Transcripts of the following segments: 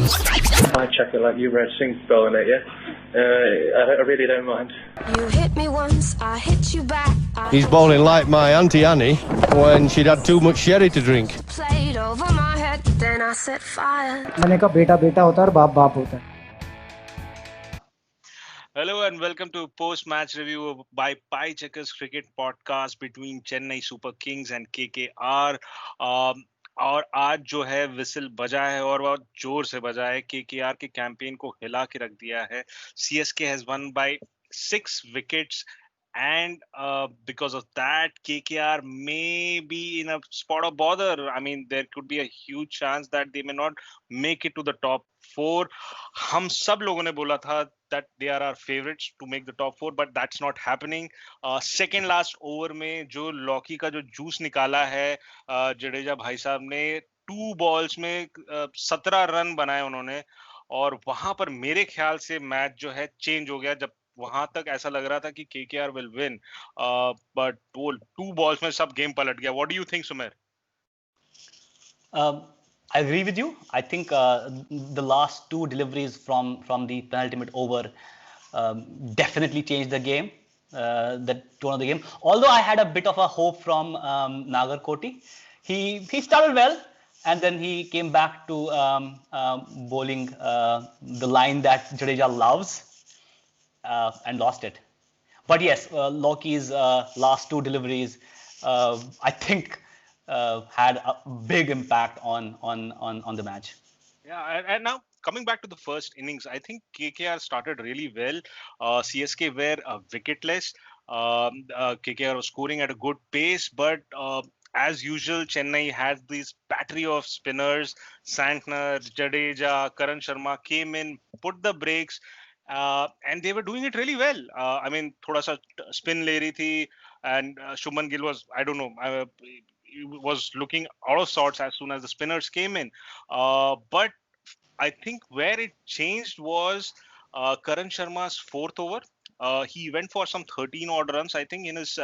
I check it like Yuvraj Singh's bowling it, yeah? I really don't mind. You hit me once, I hit you back. He's bowling like my Auntie Annie when she'd had too much sherry to drink. Played over my head, then I set fire. मैंने कहा बेटा बेटा होता है और बाप बाप होता है. Hello and welcome to post-match review by Pie Checkers Cricket Podcast between Chennai Super Kings and KKR. और आज जो है विसिल बजा है और बहुत जोर से बजा है. KKR के कैंपेन को हिला के रख दिया है. CSK has won by 6 wickets. And because of that, KKR may be in a spot of bother. I mean, there could be a huge chance that they may not make it to the top 4. हम सब लोगों ने बोला था that they are our favorites to make the top 4, but that's not happening. Second last over में जो Lockie का जो जूस निकाला है जडेजा भाई साहब ने 2 balls में 17 रन बनाए उन्होंने. और वहां पर मेरे ख्याल से मैच जो है चेंज हो गया. जब वहां तक ऐसा लग रहा था कि KKR will win, but वो 2 balls में सब गेम पलट गया. What do you think, Sumer? I agree with you. I think the last 2 deliveries from the penultimate over definitely changed the game, the tone of the game. Although I had a bit of a hope from Nagarkoti. He started well, and then he came back to bowling the line that Jadeja loves. And lost it. But yes, Loki's last 2 deliveries, I think, had a big impact on the match. Yeah, and now coming back to the first innings, I think KKR started really well. CSK were wicketless. KKR was scoring at a good pace, but as usual, Chennai has this battery of spinners. Santner, Jadeja, Karan Sharma came in, put the brakes. And they were doing it really well. I mean, thoda sa spin le rahi thi, and Shubman Gill was, I don't know, he was looking out of sorts as soon as the spinners came in. But I think where it changed was Karan Sharma's 4th over. He went for some 13 odd runs, I think, in his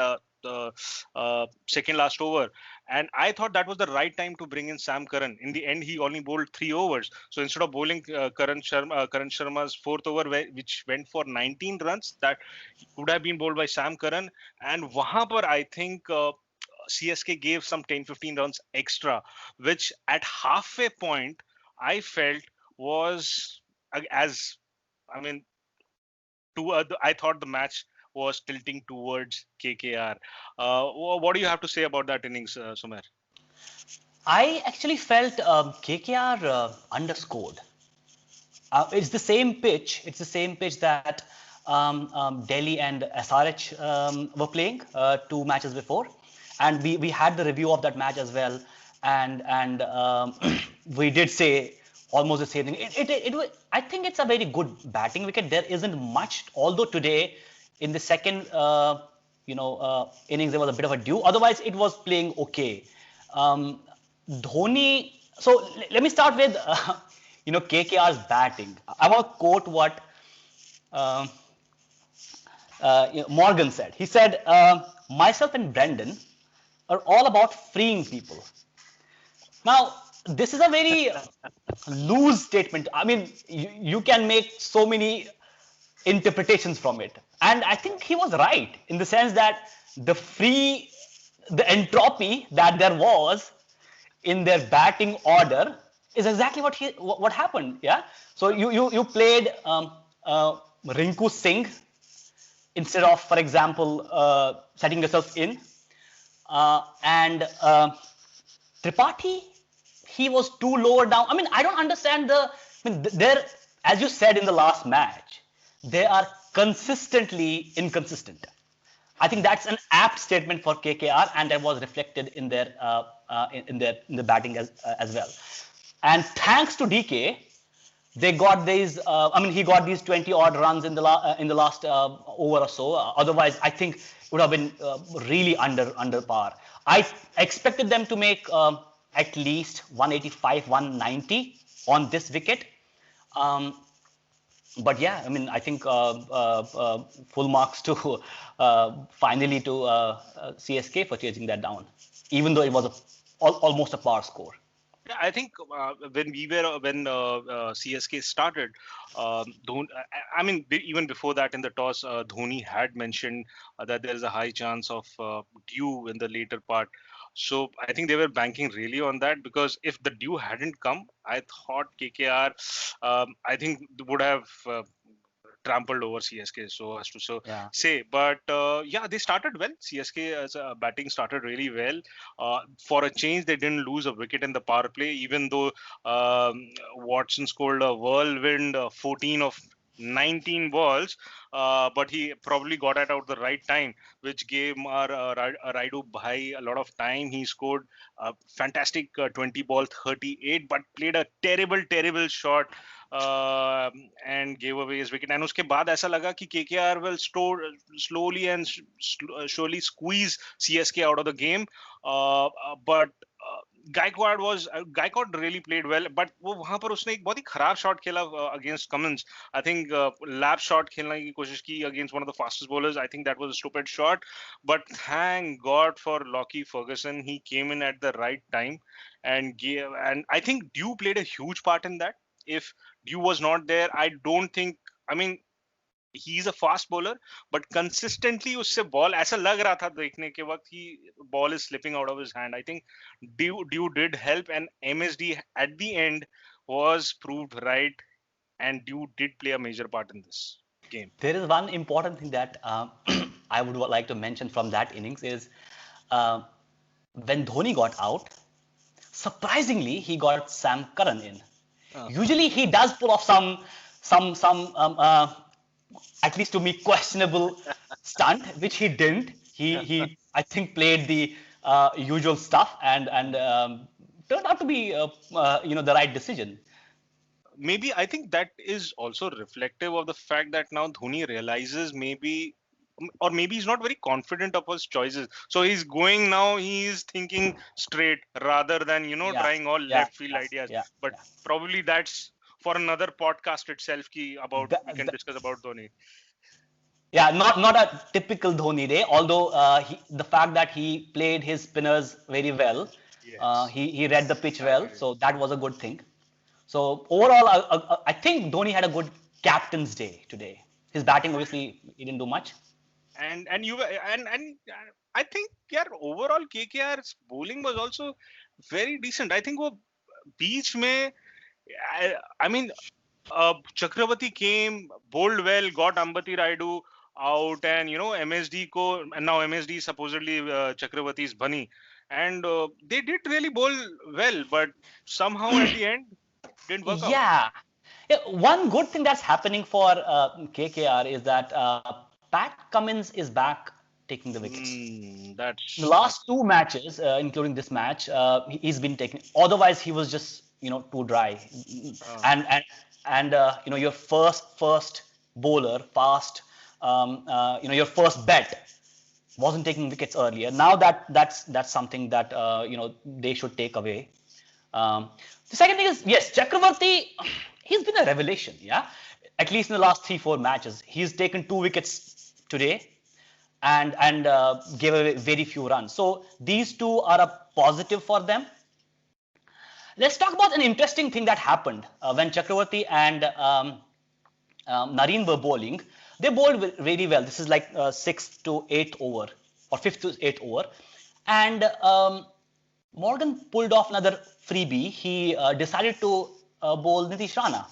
second last over, and I thought that was the right time to bring in Sam Curran. In the end, he only bowled 3 overs, so instead of bowling Karan Sharma's 4th over, which went for 19 runs, that could have been bowled by Sam Curran. And wahan par I think CSK gave some 10-15 runs extra, which at halfway point I felt was as, I mean, I thought the match was tilting towards KKR. What do you have to say about that innings, Sumer? I actually felt KKR underscored. It's the same pitch. It's the same pitch that Delhi and SRH were playing 2 matches before, and we had the review of that match as well, and we did say almost the same thing. It was, I think it's a very good batting wicket. There isn't much, although today in the second innings there was a bit of a dew. Otherwise, it was playing okay. Dhoni. So let me start with KKR's batting. I want to quote what Morgan said. He said, "Myself and Brendan are all about freeing people." Now, this is a very loose statement. I mean, you can make so many interpretations from it. And I think he was right in the sense that the entropy that there was in their batting order is exactly what happened. Yeah. So you played Rinku Singh instead of, for example, setting yourself in, and Tripathi, he was too lower down. I mean, I don't understand there, as you said in the last match, they are consistently inconsistent. I think that's an apt statement for KKR, and that was reflected in their in the batting as well. And thanks to DK, they got these. He got these 20 odd runs in the last over or so. Otherwise, I think it would have been really under par. I expected them to make at least 185, 190 on this wicket. But yeah, I mean, I think full marks to finally to CSK for chasing that down, even though it was almost a par score. Yeah, I think when CSK started, I mean, even before that in the toss, Dhoni had mentioned that there is a high chance of dew in the later part. So I think they were banking really on that, because if the dew hadn't come, I thought KKR, I think would have trampled over CSK, so as to Yeah. say. But yeah, they started well. CSK as a batting started really well. For a change, they didn't lose a wicket in the power play, even though Watson scored a whirlwind 14 of 19 balls, but he probably got it out the right time, which gave our Raidu Bhai a lot of time. He scored a fantastic 20 ball 38, but played a terrible shot uh, and gave away his wicket. And उसके बाद ऐसा लगा कि KKR will slowly and surely squeeze CSK out of the game. But Gaikwad really played well, but वो वहां पर उसने एक बहुत ही खराब शॉट खेला against Cummins. I think lap shot खेलने की कोशिश की against one of the fastest bowlers. I think that was a stupid shot, but thank God for Lockie Ferguson. He came in at the right time and and I think Dew played a huge part in that. If Dew was not there, I don't think. I mean, he's a fast bowler, but consistently उससे ball ऐसा लग रहा था देखने के वक्त कि ball is slipping out of his hand. I think Dew did help, and MSD at the end was proved right, and Dew did play a major part in this game. There is one important thing that I would like to mention from that innings is when Dhoni got out, surprisingly he got Sam Curran in. Usually he does pull off some at least to me questionable stunt, which he didn't. He I think played the usual stuff and turned out to be the right decision. Maybe I think that is also reflective of the fact that now Dhoni realizes or maybe he's not very confident of his choices. So he's going now, he's thinking straight rather than, trying all left field ideas. But probably that's for another podcast itself we can discuss about Dhoni. Yeah, not a typical Dhoni day, although the fact that he played his spinners very well, yes. He read the pitch well, so that was a good thing. So overall, I think Dhoni had a good captain's day today. His batting, obviously, he didn't do much. And I think overall KKR's bowling was also very decent. I think वो बीच में, I mean, Chakravarti came, bowled well, got Ambati Raidu out, and MSD and now MSD supposedly Chakravarti's bunny, and they did really bowl well, but somehow at the end didn't work out. Yeah, one good thing that's happening for KKR is that Pat Cummins is back taking the wickets. The last two matches, including this match, he's been taking. Otherwise, he was just too dry. And your first bowler, fast, your first bet wasn't taking wickets earlier. Now that's something that they should take away. The second thing is, yes, Chakravarti, he's been a revelation. Yeah, at least in the last 3-4 matches, he's taken 2 wickets today and gave away very few runs. So these two are a positive for them. Let's talk about an interesting thing that happened when Chakravarti and Nareen were bowling. They bowled really well. This is like 6th to 8th over or 5th to 8th over. And Morgan pulled off another freebie. He decided to bowl Nitish Rana,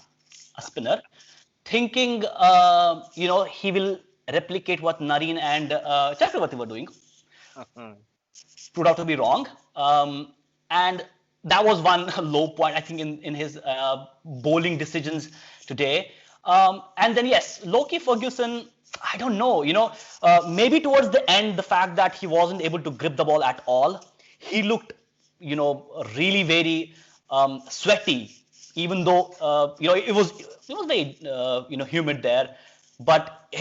a spinner, thinking, he will replicate what Nareen and Chakravarti were doing. Proved out to be wrong. And that was one low point, I think, in his bowling decisions today. And then, yes, Lockie Ferguson, I don't know, maybe towards the end, the fact that he wasn't able to grip the ball at all, he looked, really very sweaty, even though, it was very, humid there. But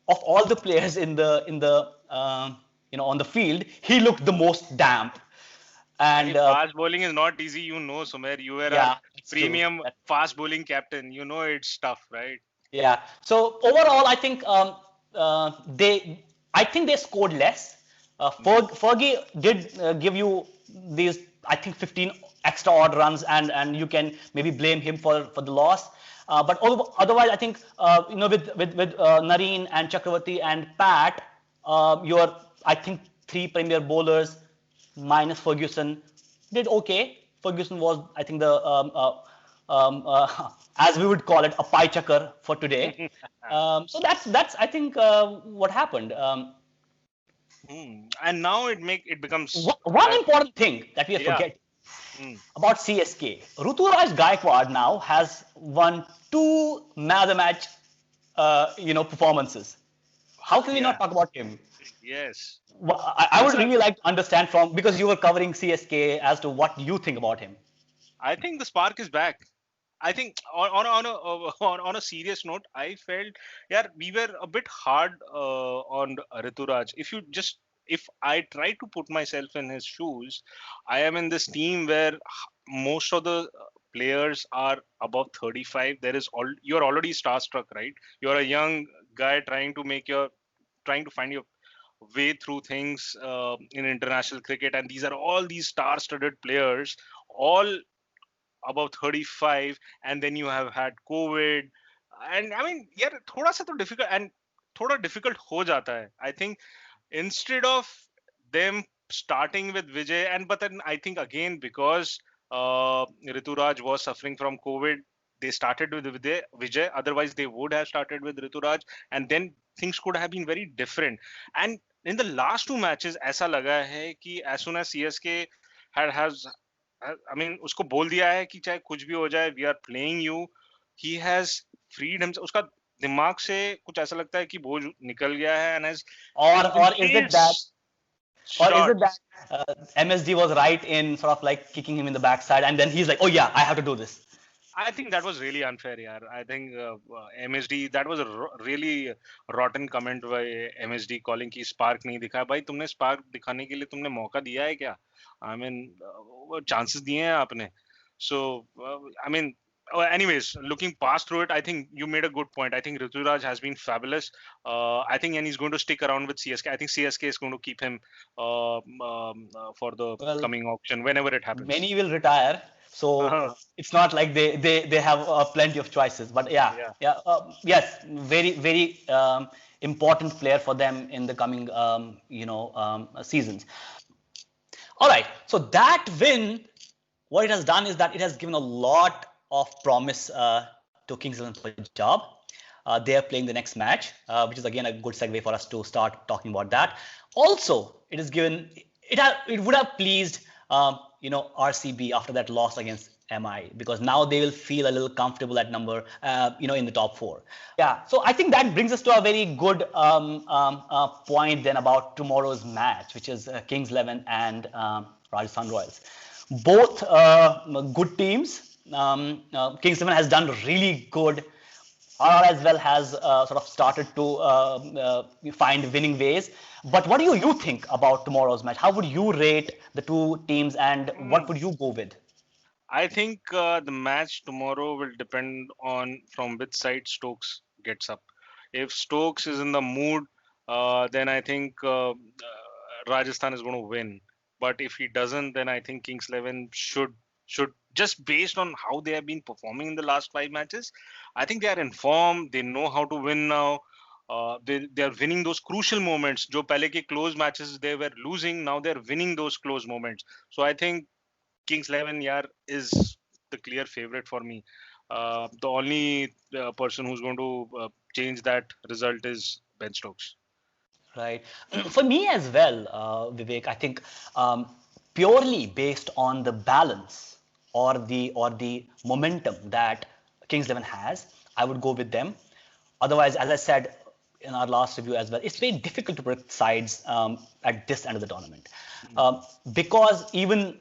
of all the players in the on the field, he looked the most damp. And fast bowling is not easy, Sumer. You were a premium fast bowling captain. It's tough, right? Yeah. So overall, I think they scored less. Fergie did give you these I think 15 extra odd runs, and you can maybe blame him for the loss. But otherwise, I think with Nareen and Chakravarti and Pat, your I think 3 premier bowlers minus Ferguson did okay. Ferguson was, I think, the as we would call it, a pie chucker for today. So that's I think what happened. And now it becomes One important thing that we are Yeah. forgetting about CSK. Ruturaj Gaikwad now has won 2 man of the match, performances. How can we not talk about him? Yes. Well, I would really like to understand because you were covering CSK, as to what you think about him. I think the spark is back. I think on a serious note, I felt we were a bit hard on Rituraj. If I try to put myself in his shoes, I am in this team where most of the players are above 35. You're already starstruck, right? You're a young guy trying to find your way through things in international cricket, and these are all these star-studded players, all above 35, and then you have had COVID, and I mean, थोड़ा सा तो difficult and थोड़ा difficult हो जाता है. I think instead of them starting with Vijay, but then I think again, because Rituraj was suffering from COVID, they started with Vijay. Otherwise, they would have started with Rituraj, and then things could have been very different. And in the last 2 matches, ऐसा लगा है कि as soon as CSK has I mean, उसको बोल दिया है कि चाहे कुछ भी हो जाए, we are playing you. He has freed himself. उसका दिमाग से कुछ ऐसा लगता है कि बोझ निकल गया है, and has Or is it that MSD was right in sort of like kicking him in the backside, and then he's like, oh yeah, I have to do this. I think that was really unfair, yaar. I think MSD, that was a really rotten comment by MSD calling कि spark नहीं दिखा. भाई तुमने spark दिखाने के लिए तुमने मौका दिया है क्या? I mean, chances दिए हैं आपने. So, I mean, anyways, looking past through it, I think you made a good point. I think Rituraj has been fabulous. I think, and he's going to stick around with CSK. I think CSK is going to keep him for the coming auction whenever it happens. Many will retire, so it's not like they have plenty of choices. But yes, very very important player for them in the coming seasons. All right, so that win, what it has done is that it has given a lot of promise to Kings XI Punjab. They are playing the next match, which is again a good segue for us to start talking about that. Also, it would have pleased RCB after that loss against MI, because now they will feel a little comfortable at number in the top 4. Yeah, so I think that brings us to a very good point then about tomorrow's match, which is Kings XI and Rajasthan Royals. Both good teams. Kings XI has done really good. RR as well has sort of started to find winning ways. But what do you think about tomorrow's match? How would you rate the 2 teams, and what would you go with? I think the match tomorrow will depend on from which side Stokes gets up. If Stokes is in the mood, then I think Rajasthan is going to win. But if he doesn't, then I think Kings XI should just based on how they have been performing in the last 5 matches, I think they are in form. They know how to win now. They are winning those crucial moments. Jo pehle ke close matches they were losing, now they are winning those close moments. So I think Kings XI is the clear favorite for me. The only person who's going to change that result is Ben Stokes. Right. For me as well, Vivek, I think purely based on the balance or the momentum that Kings XI has, I would go with them. Otherwise, as I said in our last review as well, it's very difficult to predict sides at this end of the tournament, because even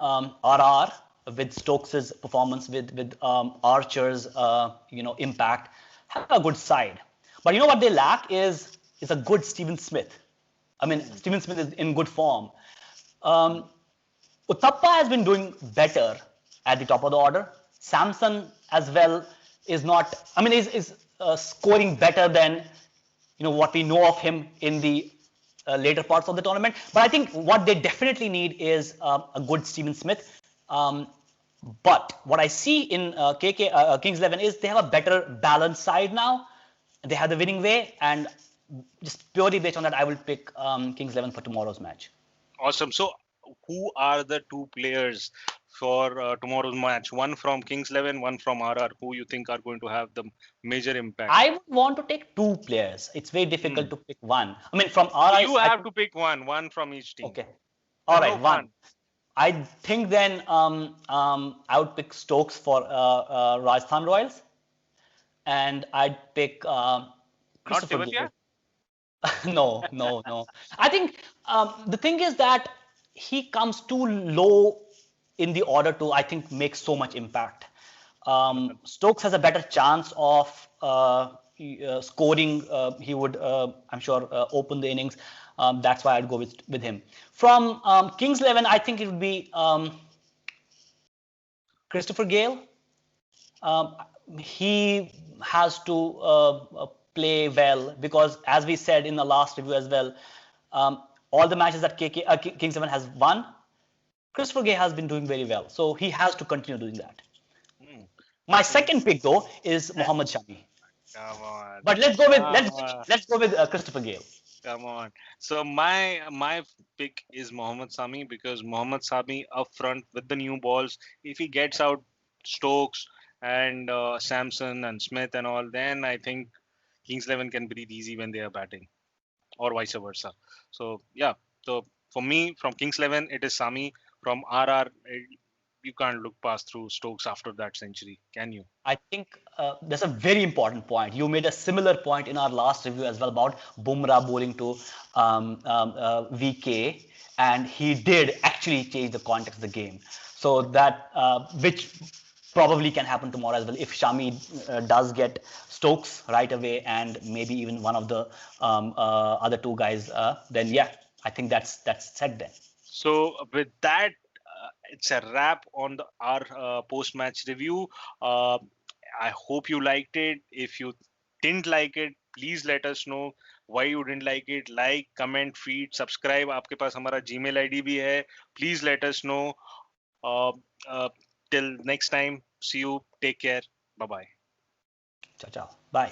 RR with Stokes' performance, with Archer's impact, have a good side. But you know what they lack is a good Steven Smith. I mean, Steven Smith is in good form. Uthappa has been doing better at the top of the order. Samson as well is not, is scoring better than what we know of him in the later parts of the tournament. But I think what they definitely need is a good Steven Smith. But what I see in Kings 11 is they have a better balanced side now. They have the winning way, and just purely based on that, I will pick Kings 11 for tomorrow's match. Awesome. So, who are the two players for tomorrow's match? One from Kings 11, one from RR. Who you think are going to have the major impact? I would want to take two players. It's very difficult to pick one. I mean, from RR, You have to pick one from each team. Okay. All right, No one. fun. I think then I would pick Stokes for Rajasthan Royals, and I'd pick Not Christopher Tewatia? Gale. No. I think the thing is that he comes too low in the order to, I think, make so much impact. Stokes has a better chance of scoring. He would, I'm sure, open the innings. That's why I'd go with him. From Kings 11, I think it would be Christopher Gale. He has to play well because, as we said in the last review as well, all the matches that Kings 11 has won, Christopher Gale has been doing very well. So he has to continue doing that. My second pick, though, is Mohammad Shami. Come on. But let's go with Christopher Gale. Come on. So my pick is Mohammad Sami because Mohammad Sami up front with the new balls. If he gets out Stokes and Samson and Smith and all, then I think Kings 11 can breathe easy when they are batting, or vice versa. So yeah. So for me, from Kings 11, it is Sami. From RR, you can't look past through Stokes after that century, can you? I think that's a very important point. You made a similar point in our last review as well about Bumrah bowling to VK, and he did actually change the context of the game. So that, which probably can happen tomorrow as well if Shami does get Stokes right away and maybe even one of the other two guys, then yeah, I think that's set then. So with that, it's a wrap on our post-match review. I hope you liked it. If you didn't like it, please let us know why you didn't like it. Like, comment, feed, subscribe. आपके पास हमारा Gmail ID भी है. Please let us know. Till next time, see you. Take care. Bye bye. Ciao. Bye.